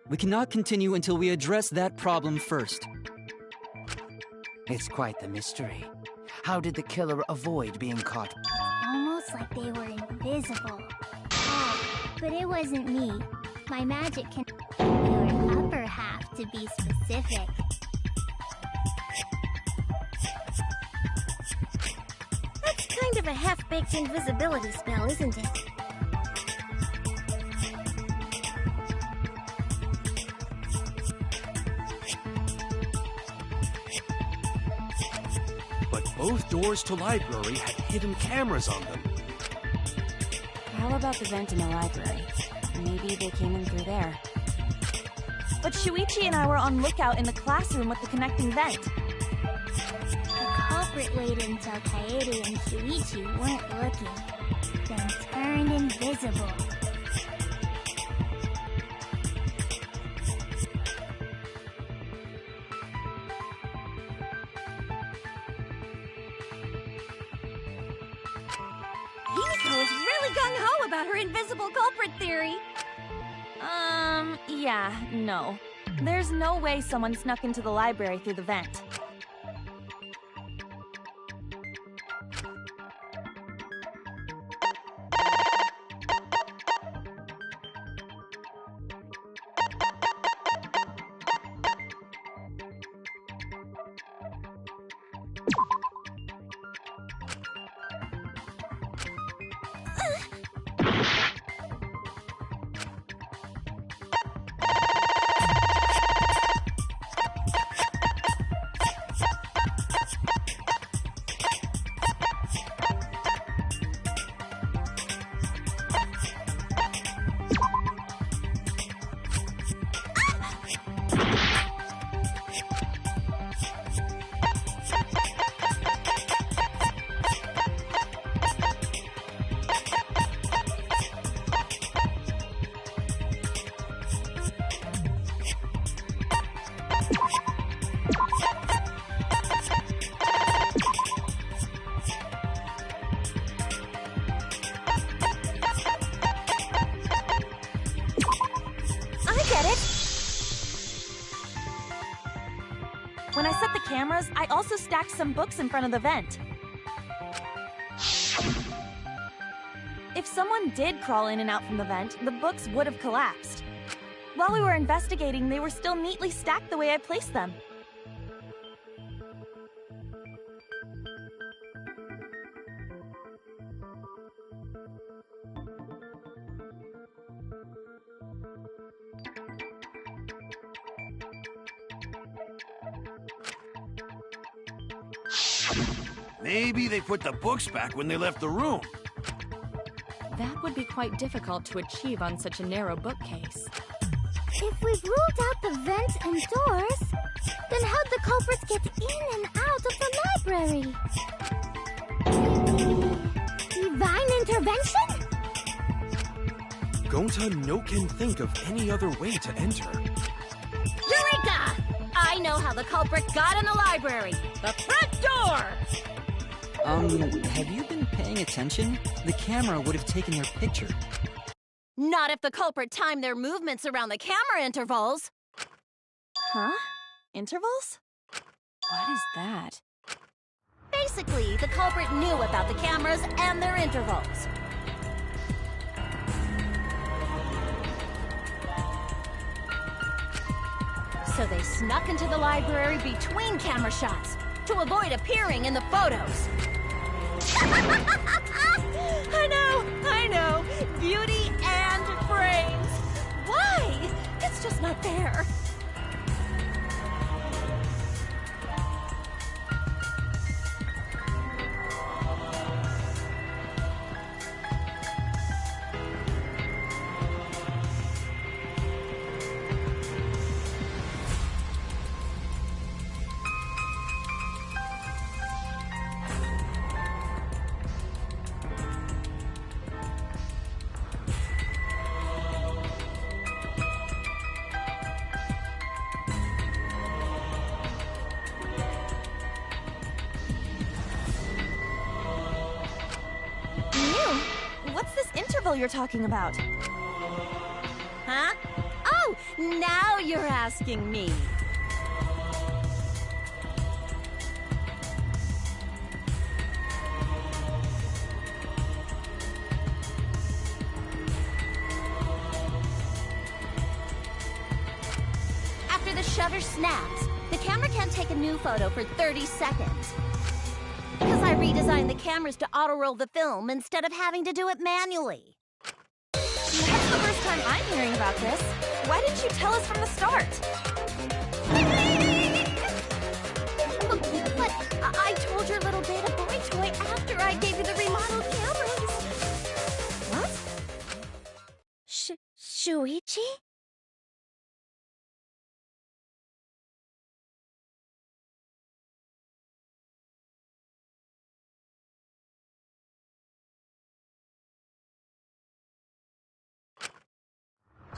We cannot continue until we address that problem first. It's quite the mystery. How did the killer avoid being caught? Almost like they were invisible. Oh, but it wasn't me. My magic can... Your upper half, to be specific. That's kind of a half-baked invisibility spell, isn't it? Both doors to library had hidden cameras on them. How about the vent in the library? Maybe they came in through there. But Shuichi and I were on lookout in the classroom with the connecting vent. The culprit waited until Kaede and Shuichi weren't looking, then turned invisible. Himiko is really gung-ho about her invisible culprit theory. Yeah, no. There's no way someone snuck into the library through the vent. When I set the cameras, I also stacked some books in front of the vent. If someone did crawl in and out from the vent, the books would have collapsed. While we were investigating, they were still neatly stacked the way I placed them. Maybe they put the books back when they left the room. That would be quite difficult to achieve on such a narrow bookcase. If we've ruled out the vent and doors, then how'd the culprits get in and out of the library? Divine intervention? Gonta no can think of any other way to enter. Eureka! I know how the culprit got in the library. The front door! Have you been paying attention? The camera would have taken their picture. Not if the culprit timed their movements around the camera intervals. Huh? Intervals? What is that? Basically, the culprit knew about the cameras and their intervals. So they snuck into the library between camera shots to avoid appearing in the photos. I know. Beauty and frames. Why? It's just not fair. interval you're talking about. Huh? Oh, now you're asking me. After the shutter snaps, the camera can't take a new photo for 30 seconds. Because I redesigned the cameras to auto-roll the film instead of having to do it manually. That's the first time I'm hearing about this. Why didn't you tell us from the start? But I told your little beta boy toy after I gave you the remodeled cameras. What? Shuichi?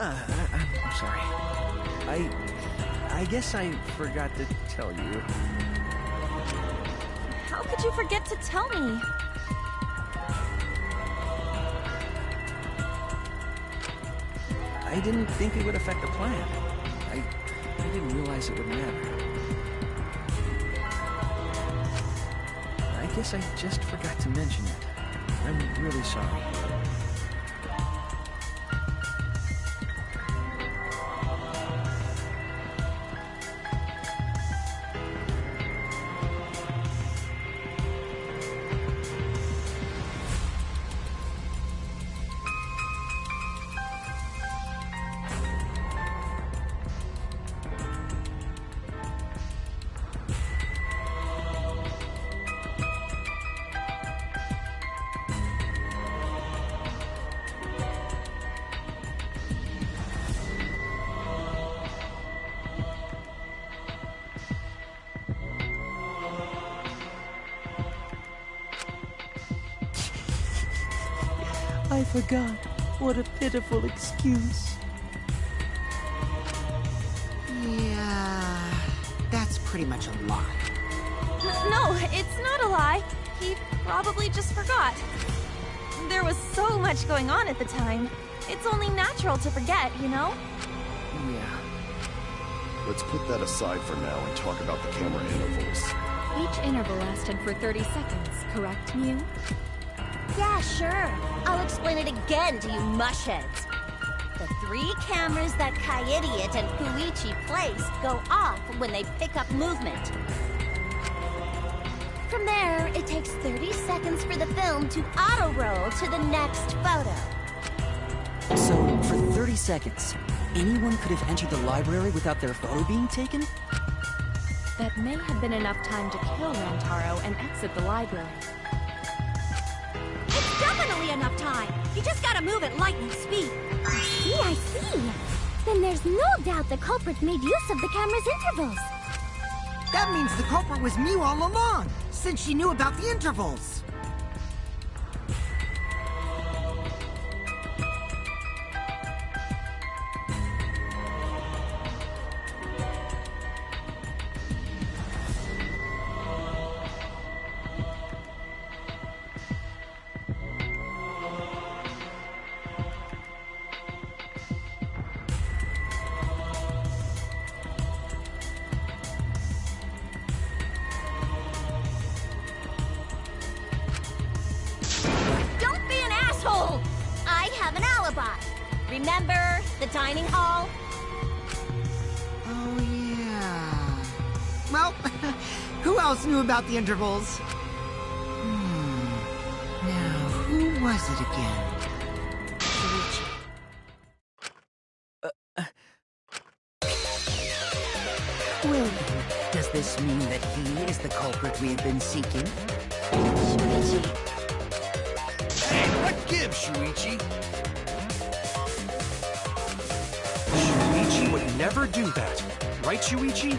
I'm sorry. I guess I forgot to tell you. How could you forget to tell me? I didn't think it would affect the plan. I didn't realize it would matter. I guess I just forgot to mention it. I'm really sorry. I forgot. What a pitiful excuse. Yeah, that's pretty much a lie. No, it's not a lie. He probably just forgot. There was so much going on at the time. It's only natural to forget, you know? Yeah. Let's put that aside for now and talk about the camera intervals. Each interval lasted for 30 seconds, correct, Mew? Yeah, sure. I'll explain it again to you mushheads. The 3 cameras that Kaidiot and Fuichi placed go off when they pick up movement. From there, it takes 30 seconds for the film to auto-roll to the next photo. So, for 30 seconds, anyone could have entered the library without their photo being taken? That may have been enough time to kill Rantaro and exit the library. It's definitely enough time. You just gotta move at lightning speed. I see. Then there's no doubt the culprit made use of the camera's intervals. That means the culprit was Mew all along, since she knew about the intervals. Don't be an asshole! I have an alibi. Remember the dining hall? Oh, yeah. Well, who else knew about the intervals? Now, who was it again? Well, then, does this mean that he is the culprit we have been seeking? Hey, what gives, Shuichi? Shuichi would never do that. Right, Shuichi?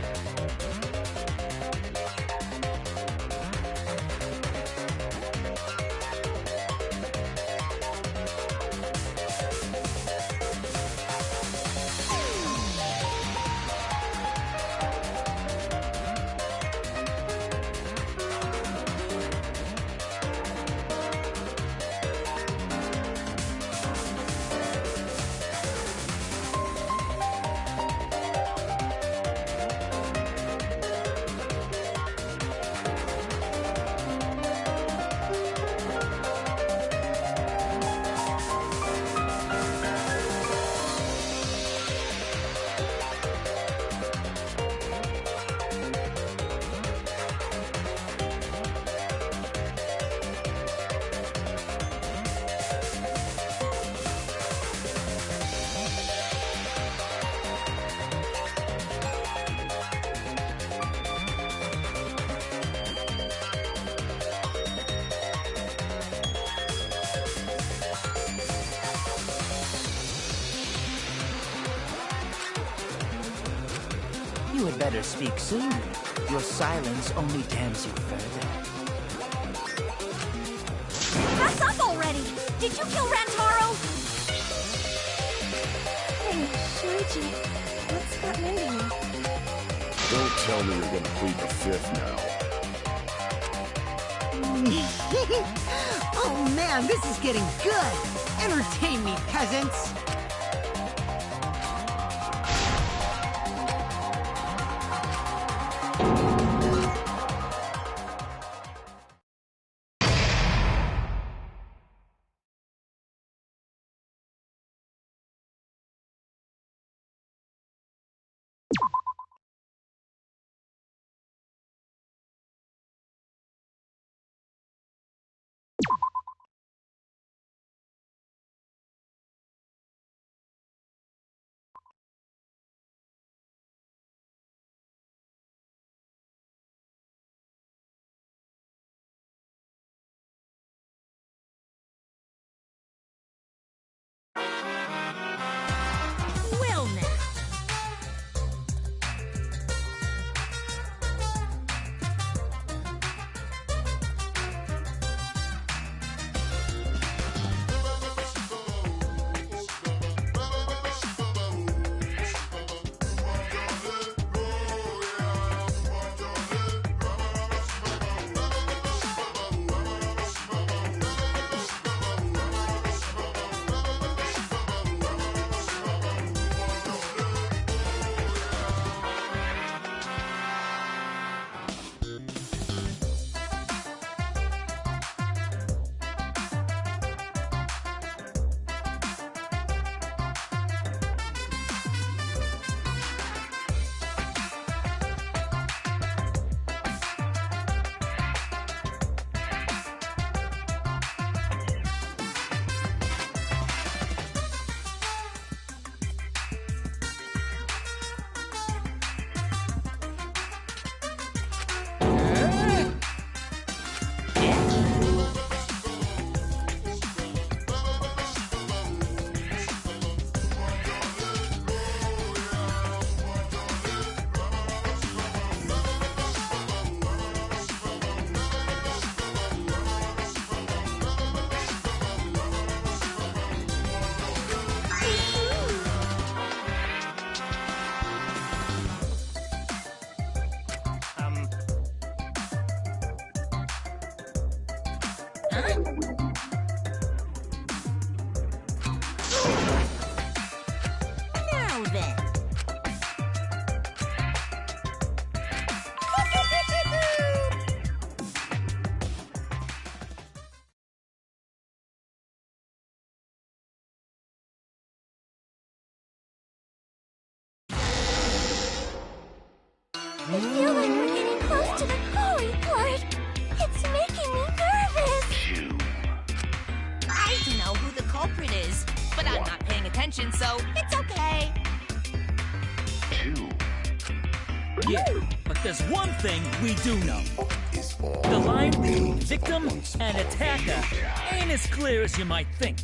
better speak soon. Your silence only damns you further. Pass up already! Did you kill Rantaro? Hey, Shuichi, what's happening to you? Don't tell me you're gonna plead the fifth now. Oh man, this is getting good! Entertain me, peasants! Well now. Now then. I feel like we're getting close to the holy part. It's making me nervous. I don't know who the culprit is, but I'm not paying attention, so it's okay. Yeah, but there's one thing we do know. The line between victim and attacker ain't as clear as you might think.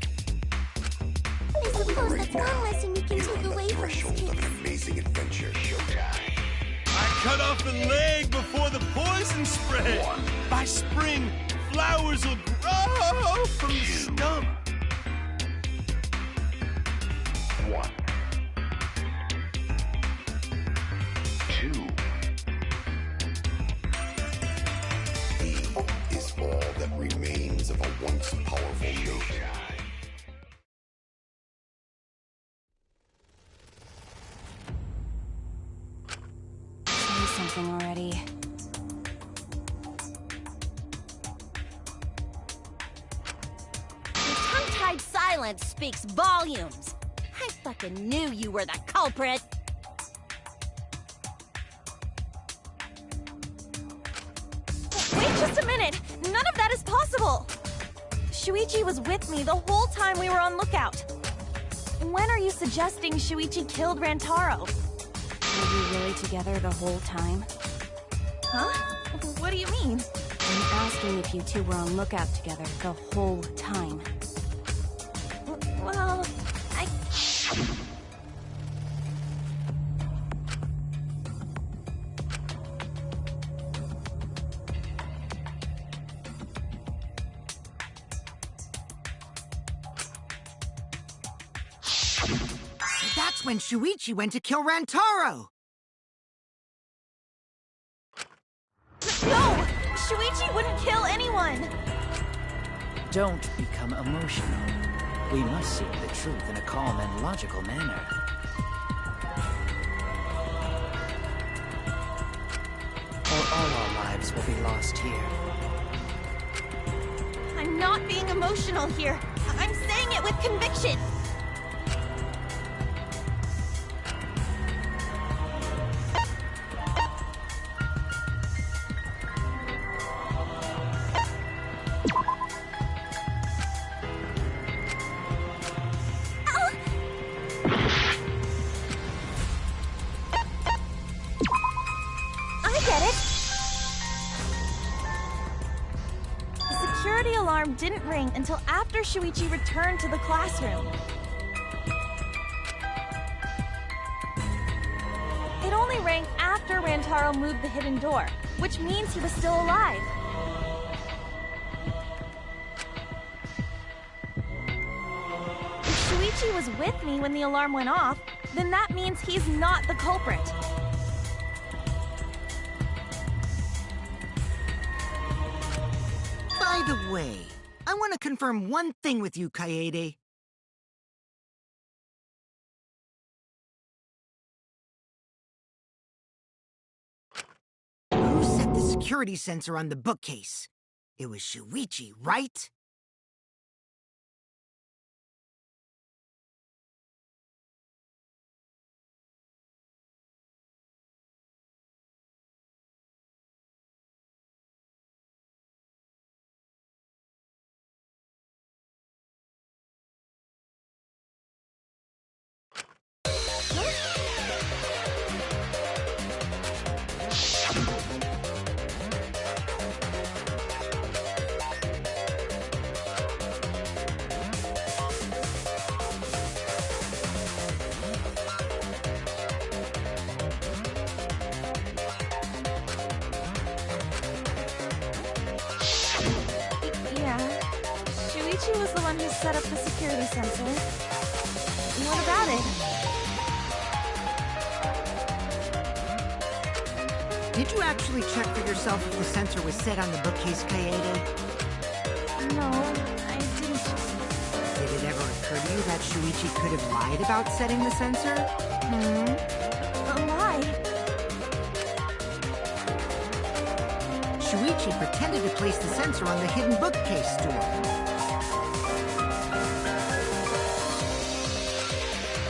I suppose that's one lesson we can take away from this case. Amazing adventure showtime. I cut off the leg before the poison spread. By spring, flowers will grow from the stump. One. Two. He is all that remains of a once powerful nation. Say something already. Your tongue-tied silence speaks volumes. I fucking knew you were the culprit. Wait just a minute! None of that is possible! Shuichi was with me the whole time we were on lookout. When are you suggesting Shuichi killed Rantaro? Were you really together the whole time? Huh? What do you mean? I'm asking if you two were on lookout together the whole time. Well, So that's when Shuichi went to kill Rantaro! No! Shuichi wouldn't kill anyone! Don't become emotional. We must seek the truth in a calm and logical manner. Or all our lives will be lost here. I'm not being emotional here. I'm saying it with conviction. Didn't ring until after Shuichi returned to the classroom. It only rang after Rantaro moved the hidden door, which means he was still alive. If Shuichi was with me when the alarm went off, then that means he's not the culprit. By the way, I want to confirm one thing with you, Kaede. Who set the security sensor on the bookcase? It was Shuichi, right? Shuichi was the one who set up the security sensor. What about it? Did you actually check for yourself if the sensor was set on the bookcase, Kaede? No, I didn't. Did it ever occur to you that Shuichi could have lied about setting the sensor? A lie? Shuichi pretended to place the sensor on the hidden bookcase door.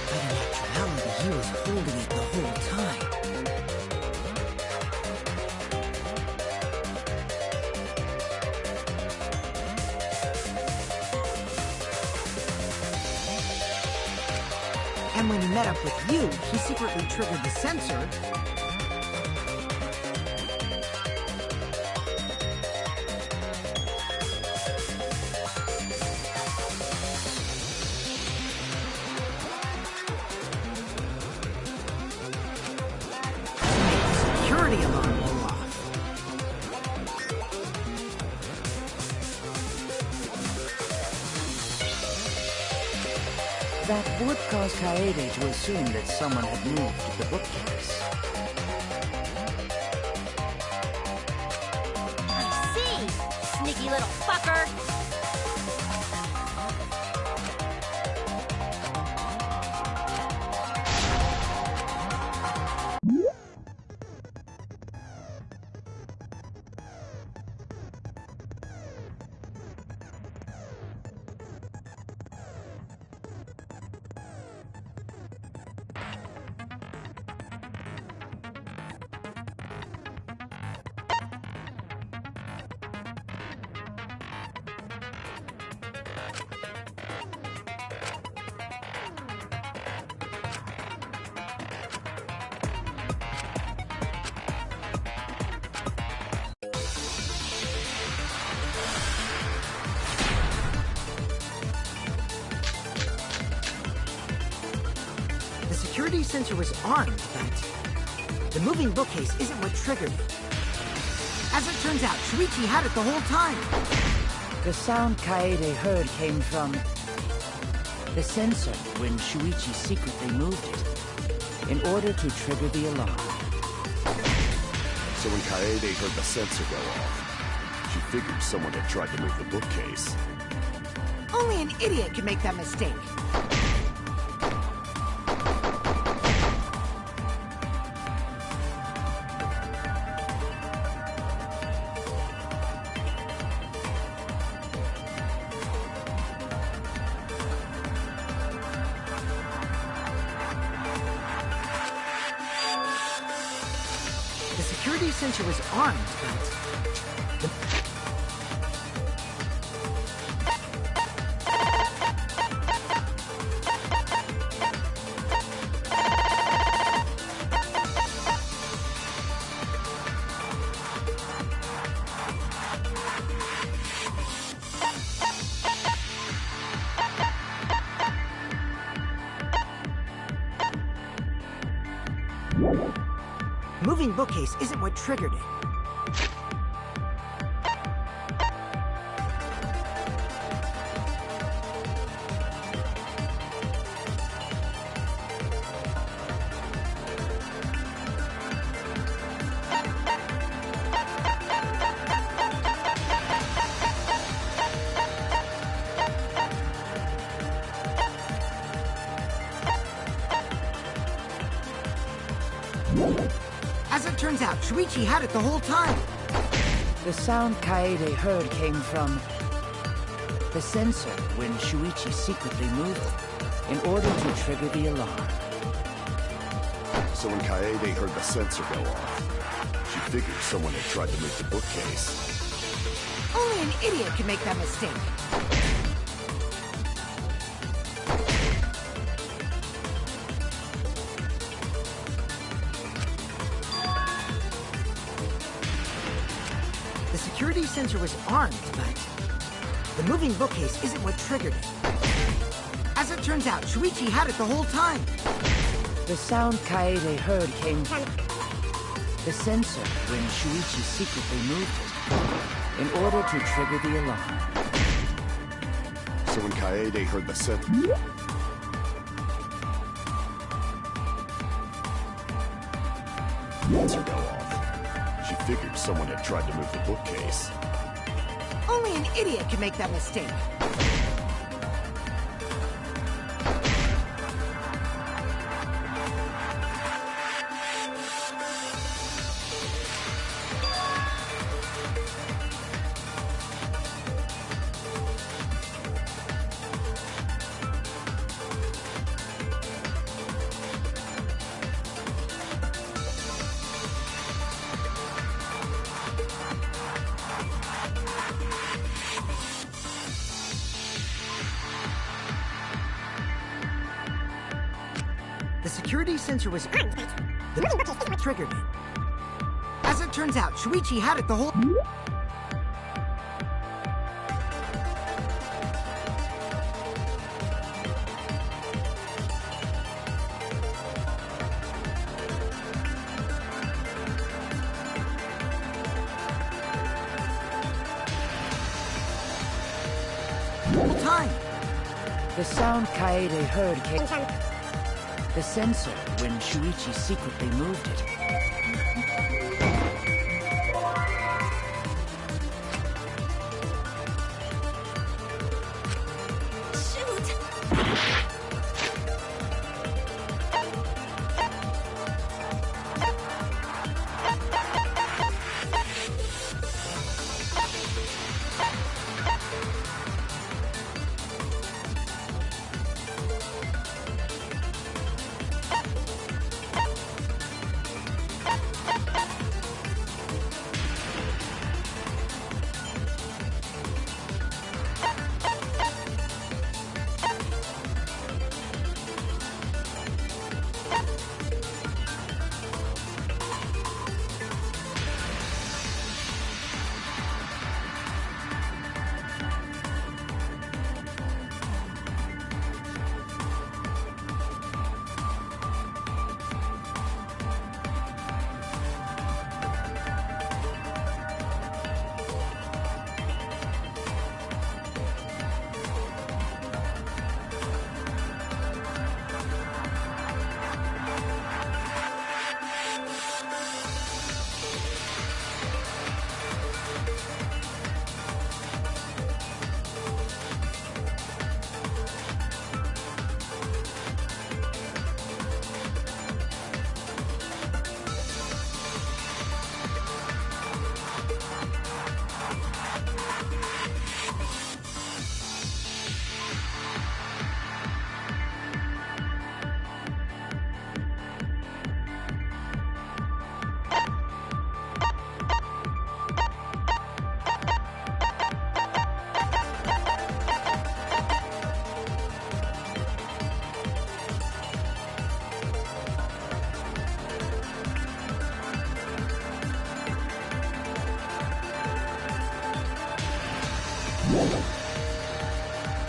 But in actuality, he was holding it the whole time. And when he met up with you, he secretly triggered the sensor. Security alarm go off. That would cause Kaede to assume that someone had moved the bookcase. I see, sneaky little fucker. The security sensor was armed, but the moving bookcase isn't what triggered it. As it turns out, Shuichi had it the whole time. The sound Kaede heard came from The sensor when Shuichi secretly moved it, in order to trigger the alarm. So when Kaede heard the sensor go off, she figured someone had tried to move the bookcase. Only an idiot can make that mistake. The security sensor was armed, but... Moving bookcase isn't what triggered it. As it turns out, Shuichi had it the whole time. The sound Kaede heard came from the sensor when Shuichi secretly moved it, in order to trigger the alarm. So when Kaede heard the sensor go off, she figured someone had tried to move the bookcase. Only an idiot can make that mistake. The security sensor was armed, but the moving bookcase isn't what triggered it. As it turns out, Shuichi had it the whole time. The sound Kaede heard came from the sensor when Shuichi secretly moved it, in order to trigger the alarm. So when Kaede heard the sensor go off, she figured someone had tried to move the bookcase. Only an idiot can make that mistake. The security sensor was armed, but the triggered it. As it turns out, Shuichi had it the whole... time. The sound Kaede heard came from the sensor when Shuichi secretly moved it.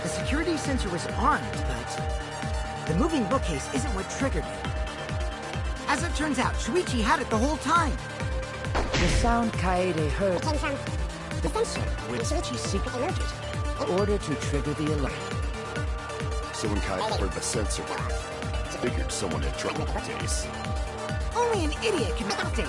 The security sensor was armed, but the moving bookcase isn't what triggered it. As it turns out, Shuichi had it the whole time. The sound Kaede heard came from the sensor which Shuichi secretly moved in order to trigger the alarm. So when Kaede heard the sensor go off, figured someone had trouble with the case. Only an idiot can make a mistake.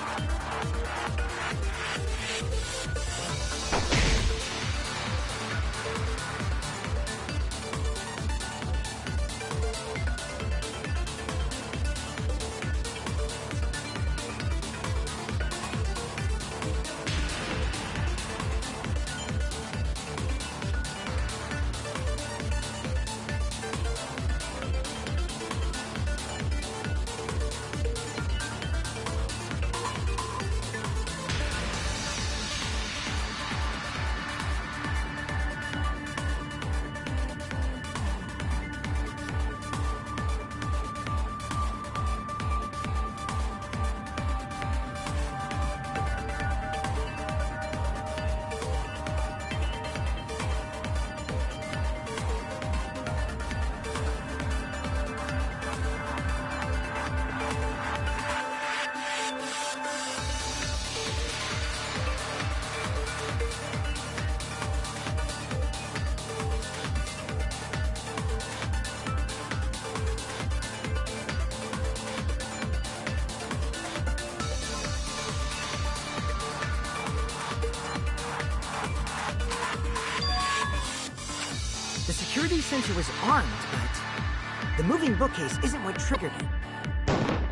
The security sensor was armed, but the moving bookcase isn't what triggered it.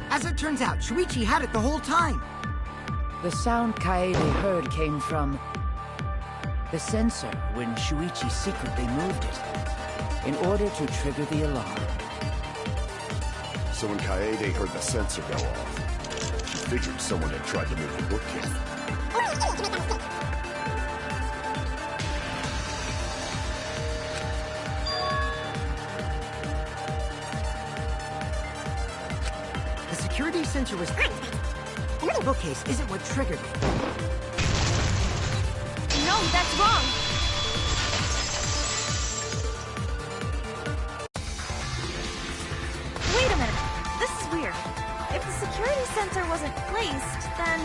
As it turns out, Shuichi had it the whole time. The sound Kaede heard came from the sensor when Shuichi secretly moved it in order to trigger the alarm. So when Kaede heard the sensor go off, she figured someone had tried to move the bookcase. The security sensor was armed. The bookcase isn't what triggered it. No, that's wrong. Wait a minute. This is weird. If the security sensor wasn't placed, then...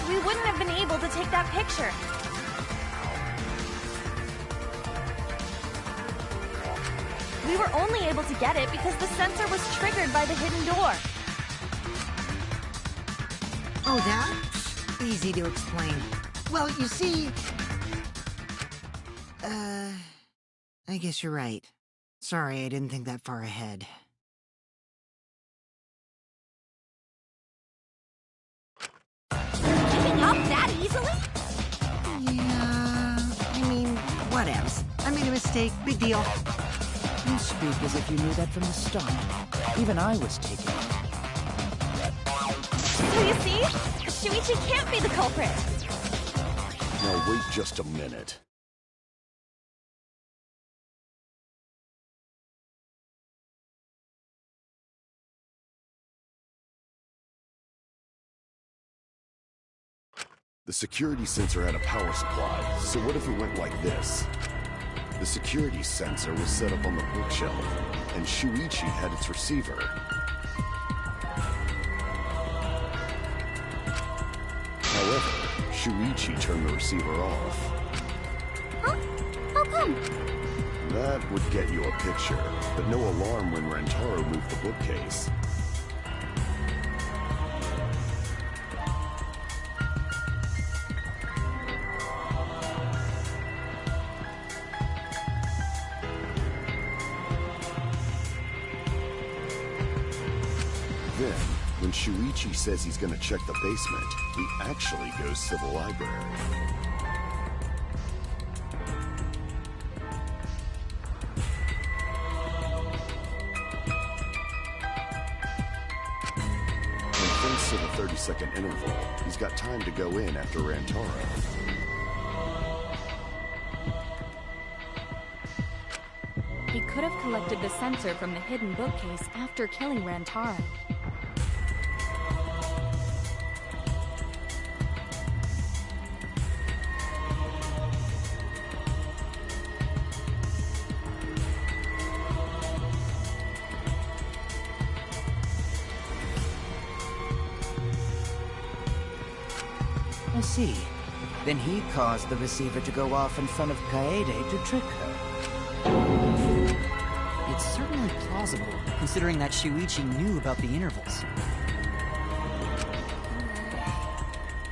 we wouldn't have been able to take that picture. We were only able to get it because the sensor was triggered by the hidden door. Oh, that? Easy to explain. Well, you see... I guess you're right. Sorry, I didn't think that far ahead. Giving up that easily? Yeah... I mean, whatevs. I made a mistake. Big deal. You speak as if you knew that from the start. Even I was taken. So you see? Shuichi can't be the culprit. Now wait just a minute. The security sensor had a power supply, so what if it went like this? The security sensor was set up on the bookshelf, and Shuichi had its receiver. However, Shuichi turned the receiver off. Huh? How come? That would get you a picture, but no alarm when Rentaro moved the bookcase. Then, when Shuichi says he's gonna check the basement, he actually goes to the library. And thanks to the 30-second interval, he's got time to go in after Rantaro. He could have collected the sensor from the hidden bookcase after killing Rantaro. I see. Then he caused the receiver to go off in front of Kaede to trick her. It's certainly plausible, considering that Shuichi knew about the intervals.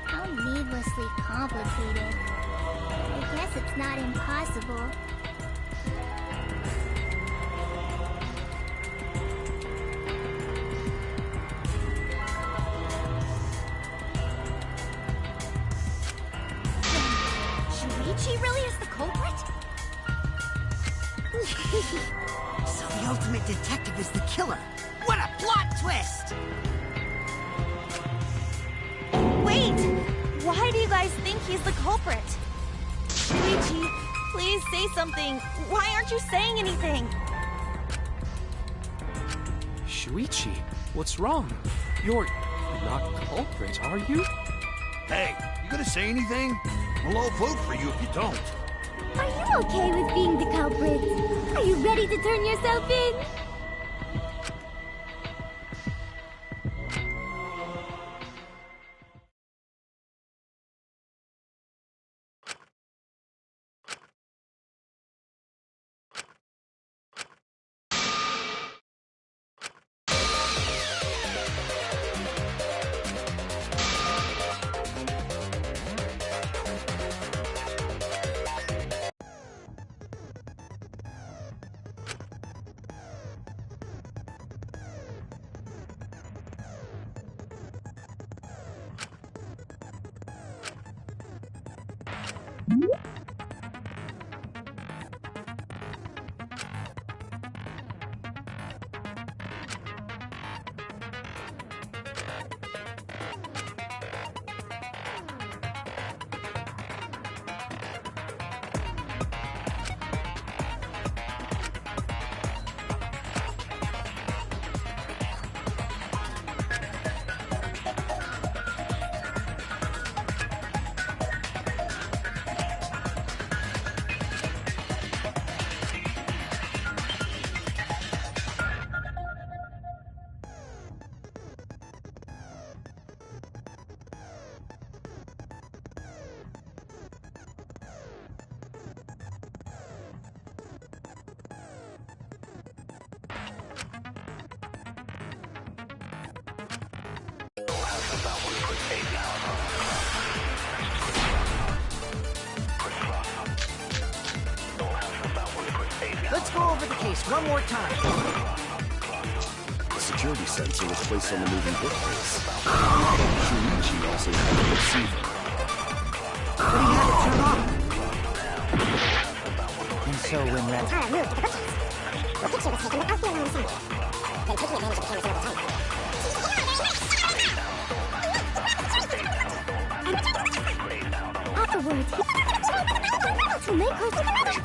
How needlessly complicated. I guess it's not impossible. Shuichi really is the culprit? So the ultimate detective is the killer. What a plot twist! Wait! Why do you guys think he's the culprit? Shuichi, please say something. Why aren't you saying anything? Shuichi, what's wrong? You're not culprit, are you? Hey, you gonna say anything? Well, I'll vote for you if you don't. Are you okay with being the culprit? Are you ready to turn yourself in? Let's go over the case one more time. The security sensor was placed on the moving bookcase. Shuichi also had the receiver. But he had it turned off. And so when Rantaro moved to the bookcase, the picture was taken without the alarm sounding. Then taking advantage of the camera's interval time. Afterwards, he made close to the rabbit.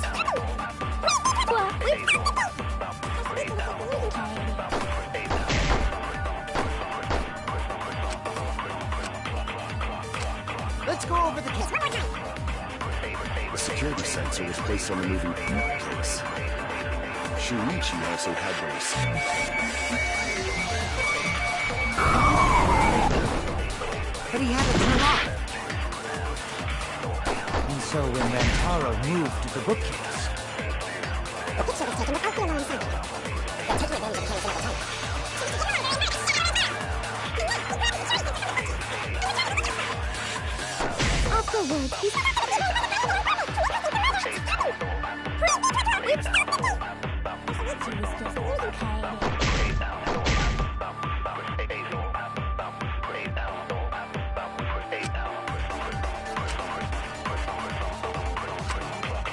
Let's go over the case one more time. The security sensor was placed on the moving bookcase. Shuichi also had the receiver. But he had it turned off. And so when Rantaro moved to the bookcase, The picture was taken without the alarm sounding. Then taking advantage of the camera's interval time. Afterwards, he...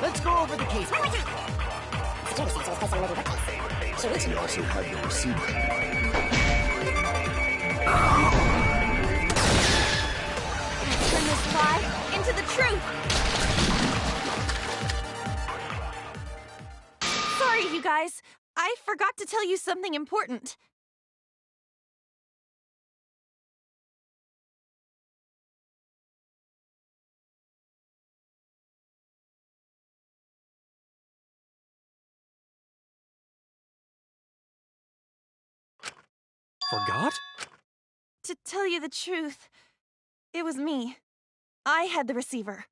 Let's go over the case one more time. Security sensor was placed on the moving bookcase. Shuichi also had the receiver. Turn this lie into the truth. Sorry, sorry, you guys. I forgot to tell you something important. Forgot? To tell you the truth, it was me. I had the receiver.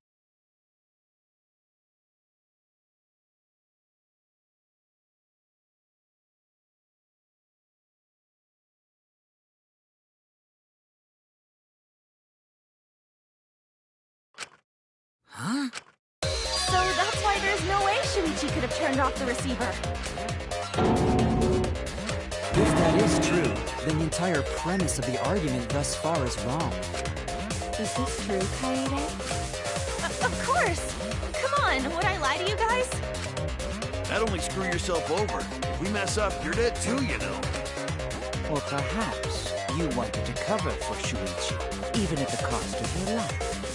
Huh? So that's why there's no way Shuichi could have turned off the receiver. If that is true, then the entire premise of the argument thus far is wrong. Is this true, Kaede? Of course! Come on, would I lie to you guys? That'd only screw yourself over. If we mess up, you're dead too, you know. Or perhaps you wanted to cover for Shuichi, even at the cost of your life.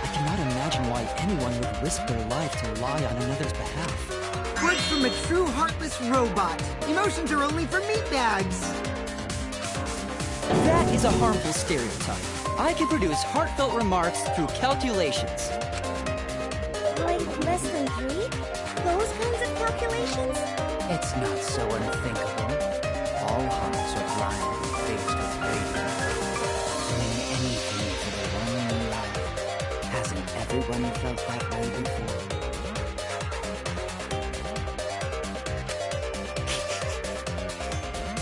I cannot imagine why anyone would risk their life to lie on another's behalf. Words from a true heartless robot. Emotions are only for meatbags. That is a harmful stereotype. I can produce heartfelt remarks through calculations. Like less than 3? Those kinds of calculations? It's not so unthinkable. All hearts are blind and faced with radiance. Doing anything for the one in life. Hasn't everyone felt that way before?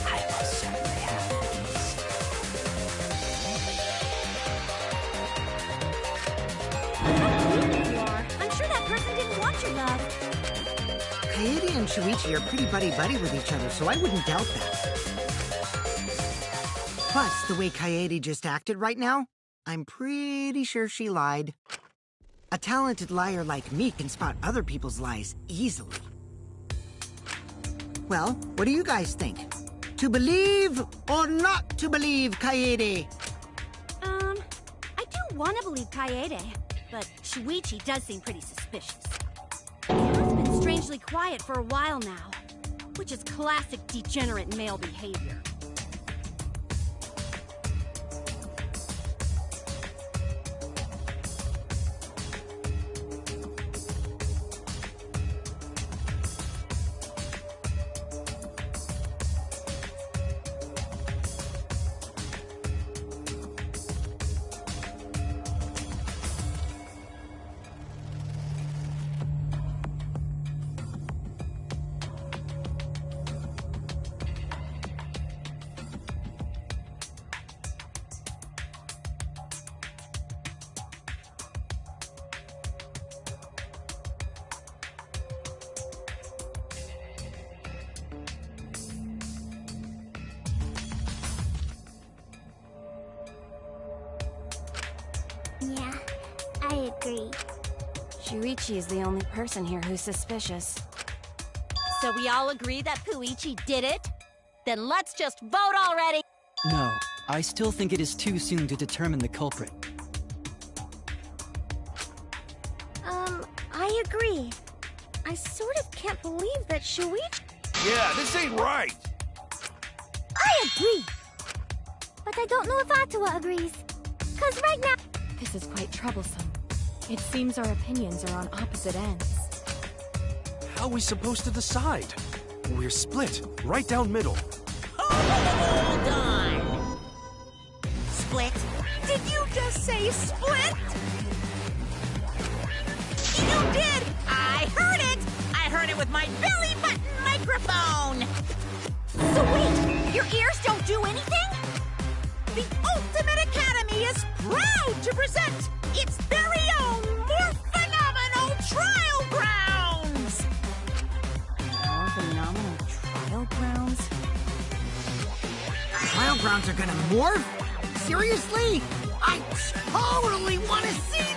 I most certainly have, at least. You are. I'm sure that person didn't want your love. Kaede and Shuichi are pretty buddy-buddy with each other, so I wouldn't doubt that. Plus, the way Kaede just acted right now, I'm pretty sure she lied. A talented liar like me can spot other people's lies easily. Well, what do you guys think? To believe or not to believe Kaede? I do want to believe Kaede, but Shuichi does seem pretty suspicious. He has been strangely quiet for a while now, which is classic degenerate male behavior. Yeah, I agree. Shuichi is the only person here who's suspicious. So we all agree that Puichi did it? Then let's just vote already! No, I still think it is too soon to determine the culprit. I agree. I sort of can't believe that Shuichi... Yeah, this ain't right. I agree! But I don't know if Atawa agrees. 'Cause right now... This is quite troublesome. It seems our opinions are on opposite ends. How are we supposed to decide? We're split, right down middle. Hold on! Split? Did you just say split? You did! I heard it! I heard it with my belly button microphone! So wait, your ears don't do anything? The Ultimate Academy is proud to present its very own more phenomenal trial grounds! More phenomenal trial grounds? Trial grounds are gonna morph? Seriously? I totally want to see